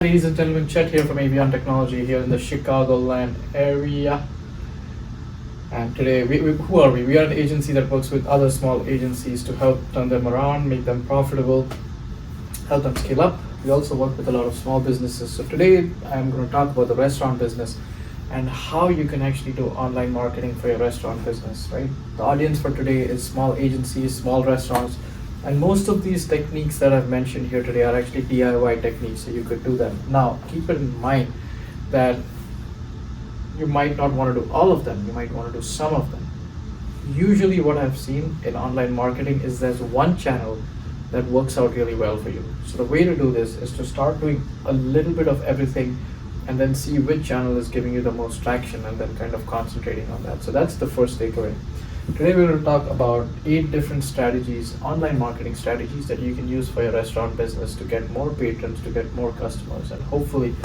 Ladies and gentlemen, Chet here from Avion Technology here in the Chicagoland area. And today, who are we? We are an agency that works with other small agencies to help turn them around, make them profitable, help them scale up. We also work with a lot of small businesses. So today, I'm going to talk about the restaurant business and how you can actually do online marketing for your restaurant business, right? The audience for today is small agencies, small restaurants, and most of these techniques that I've mentioned here today are actually DIY techniques, so you could do them. Now, keep it in mind that you might not want to do all of them, you might want to do some of them. Usually, what I've seen in online marketing is there's one channel that works out really well for you. So, the way to do this is to start doing a little bit of everything and then see which channel is giving you the most traction and then kind of concentrating on that. So, that's the first takeaway. Today we're going to talk about 8 different strategies, online marketing strategies that you can use for your restaurant business to get more patrons, to get more customers, and hopefully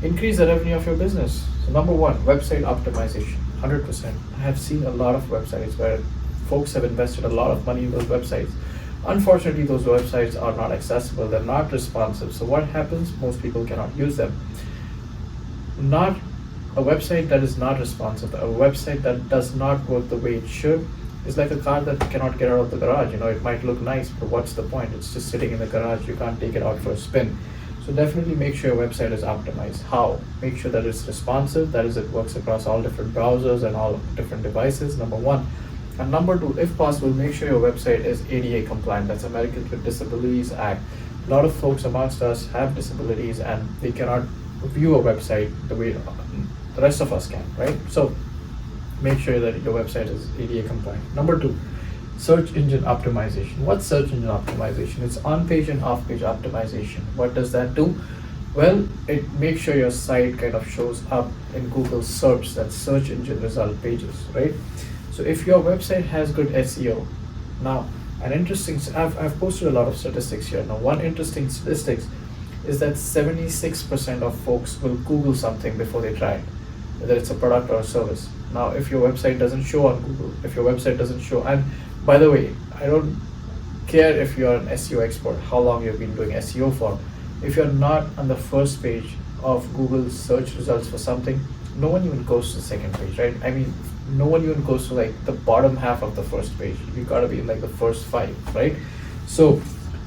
increase the revenue of your business. So number 1, website optimization, 100%. I have seen a lot of websites where folks have invested a lot of money in those websites. Unfortunately, those websites are not accessible, they're not responsive. So what happens? Most people cannot use them. Not a website that is not responsive, a website that does not work the way it should is like a car that cannot get out of the garage. It might look nice, but what's the point? It's just sitting in the garage. You can't take it out for a spin. So definitely make sure your website is optimized. How? Make sure that it's responsive, that is, it works across all different browsers and all different devices, number 1. And number 2, if possible, make sure your website is ADA compliant. That's Americans with Disabilities Act. A lot of folks amongst us have disabilities and they cannot view a website the way the rest of us can, right? So make sure that your website is ADA compliant. Number 2, search engine optimization. What's search engine optimization? It's on-page and off-page optimization. What does that do? Well, it makes sure your site kind of shows up in Google search, that's search engine result pages, right? So if your website has good SEO, now I've posted a lot of statistics here. Now, one interesting statistics is that 76% of folks will Google something before they try it, whether it's a product or a service. Now, if your website doesn't show on Google, if your website doesn't show, and by the way, I don't care if you're an SEO expert, how long you've been doing SEO for. If you're not on the first page of Google's search results for something, no one even goes to the second page, right? I mean, no one even goes to like the bottom half of the first page. You gotta be in like the first 5, right? So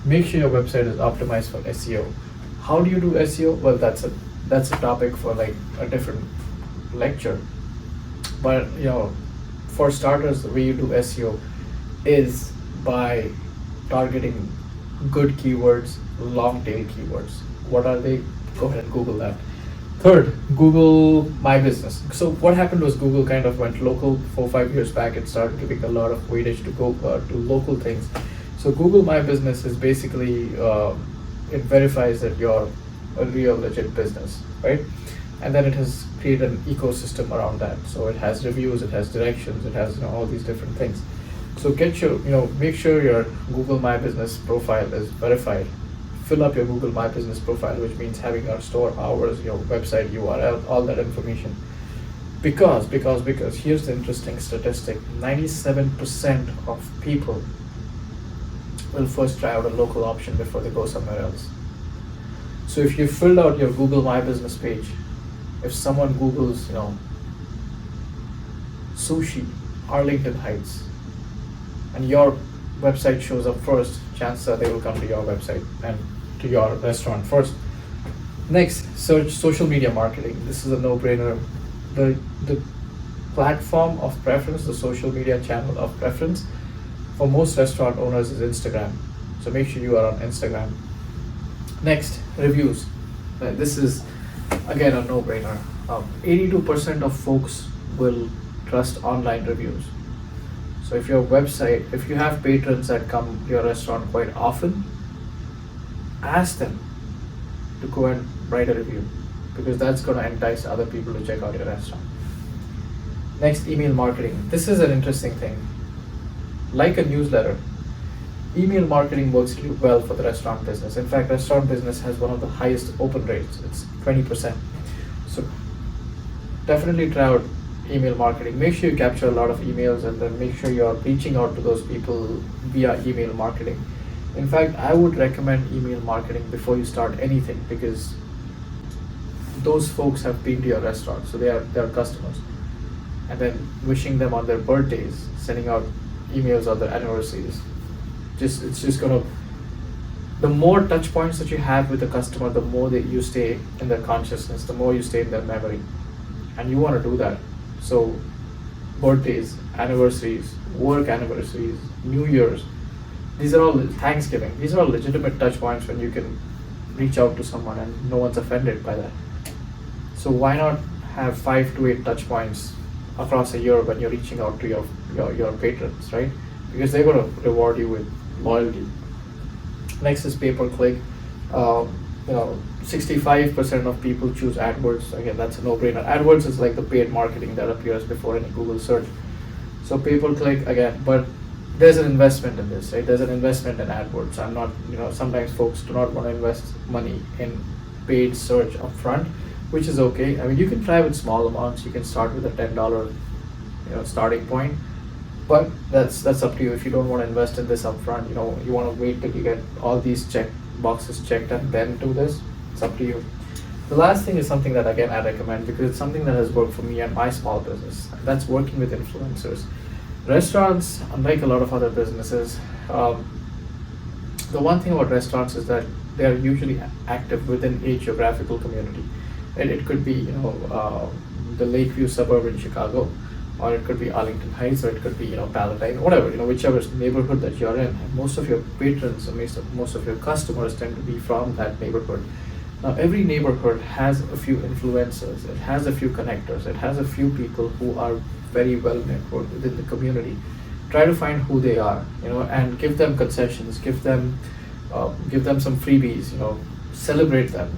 make sure your website is optimized for SEO. How do you do SEO? Well, that's a topic for like a different lecture. But for starters, the way you do SEO is by targeting good keywords, long tail keywords. What are they? Go ahead and Google that. Third, Google My Business. So what happened was Google kind of went local 4-5 years back and started giving a lot of weightage to local things. So Google My Business is basically it verifies that you're a real legit business, right? And then it has created an ecosystem around that. So it has reviews, it has directions, it has all these different things. So make sure your Google My Business profile is verified. Fill up your Google My Business profile, which means having your store hours, your website URL, all that information. Because here's the interesting statistic: 97% of people will first try out a local option before they go somewhere else. So if you filled out your Google My Business page, if someone Googles, sushi, Arlington Heights, and your website shows up first, chances are they will come to your website and to your restaurant first. Next, search social media marketing. This is a no-brainer. The platform of preference, the social media channel of preference for most restaurant owners is Instagram. So make sure you are on Instagram. Next, reviews. This is again a no-brainer. 82% of folks will trust online reviews. So if you have patrons that come to your restaurant quite often, ask them to go and write a review, because that's going to entice other people to check out your restaurant. Next, email marketing. This is an interesting thing. Like a newsletter, email marketing works really well for the restaurant business. In fact, restaurant business has one of the highest open rates. It's 20%. So definitely try out email marketing. Make sure you capture a lot of emails and then make sure you're reaching out to those people via email marketing. In fact, I would recommend email marketing before you start anything, because those folks have been to your restaurant, so they are customers, and then wishing them on their birthdays, sending out emails on their anniversaries. It's just gonna, the more touch points that you have with the customer, the more that you stay in their consciousness, the more you stay in their memory, and you want to do that. So birthdays, anniversaries, work anniversaries, New Year's, these are all Thanksgiving. These are all legitimate touch points when you can reach out to someone and no one's offended by that. So why not have 5 to 8 touch points across a year when you're reaching out to your patrons, right? Because they're going to reward you with loyalty. Next is pay-per-click. 65% of people choose AdWords. Again, that's a no-brainer. AdWords is like the paid marketing that appears before any Google search. So pay-per-click again, but there's an investment in this, right? There's an investment in AdWords. I'm not, sometimes folks do not want to invest money in paid search upfront, which is okay. I mean, you can try with small amounts. You can start with a $10, starting point, but that's up to you. If you don't want to invest in this upfront, you want to wait till you get all these boxes checked and then do this. It's up to you. The last thing is something that again I recommend because it's something that has worked for me and my small business. That's working with influencers. Restaurants, unlike a lot of other businesses, the one thing about restaurants is that they are usually active within a geographical community. And it could be, the Lakeview suburb in Chicago, or it could be Arlington Heights, or it could be, Palatine, whatever, whichever neighborhood that you're in. And most of your patrons, or most of your customers tend to be from that neighborhood. Now, every neighborhood has a few influencers, it has a few connectors, it has a few people who are very well networked within the community. Try to find who they are, and give them concessions, give them some freebies, celebrate them,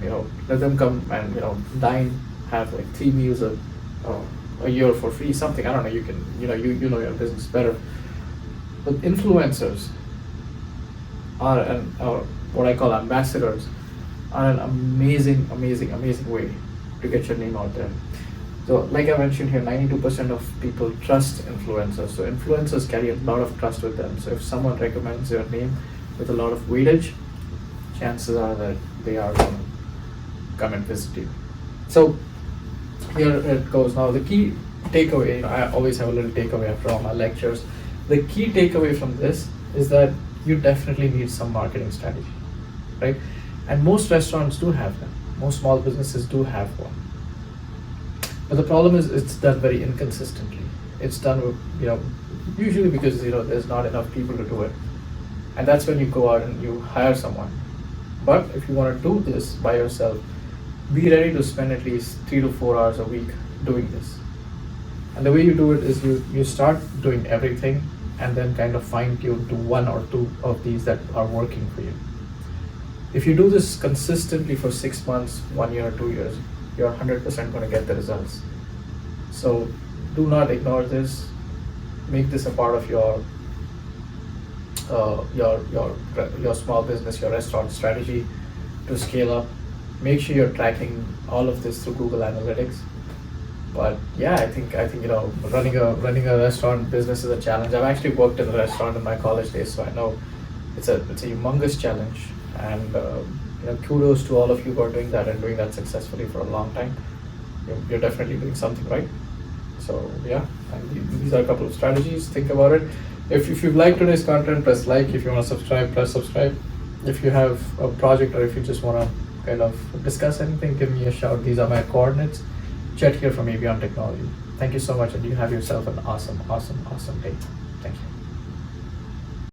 let them come and dine, have like 3 meals a year for free, something. I don't know. You can, you know your business better. But influencers are what I call ambassadors, are an amazing way to get your name out there. So like I mentioned here, 92% of people trust influencers. So influencers carry a lot of trust with them. So if someone recommends your name with a lot of weightage, chances are that they are going to come and visit you. So here it goes. Now the key takeaway, I always have a little takeaway after all my lectures. The key takeaway from this is that you definitely need some marketing strategy, right? And most restaurants do have them. Most small businesses do have one. But the problem is it's done very inconsistently. It's done with, usually because, there's not enough people to do it. And that's when you go out and you hire someone. But if you want to do this by yourself, be ready to spend at least 3 to 4 hours a week doing this. And the way you do it is you start doing everything and then kind of fine tune to 1 or 2 of these that are working for you. If you do this consistently for 6 months, 1 year, 2 years, you're 100% going to get the results. So do not ignore this. Make this a part of your small business, your restaurant strategy to scale up. Make sure you're tracking all of this through Google Analytics. But yeah, I think running a restaurant business is a challenge. I've actually worked in a restaurant in my college days, so I know it's a humongous challenge. And kudos to all of you who are doing that and doing that successfully for a long time. You're definitely doing something right. So yeah, and these are a couple of strategies. Think about it. If you've liked today's content, press like. If you want to subscribe, press subscribe. If you have a project or if you just want to kind of discuss anything, give me a shout. These are my coordinates. Chet here from Avion Technology. Thank you so much, and you have yourself an awesome day. Thank you.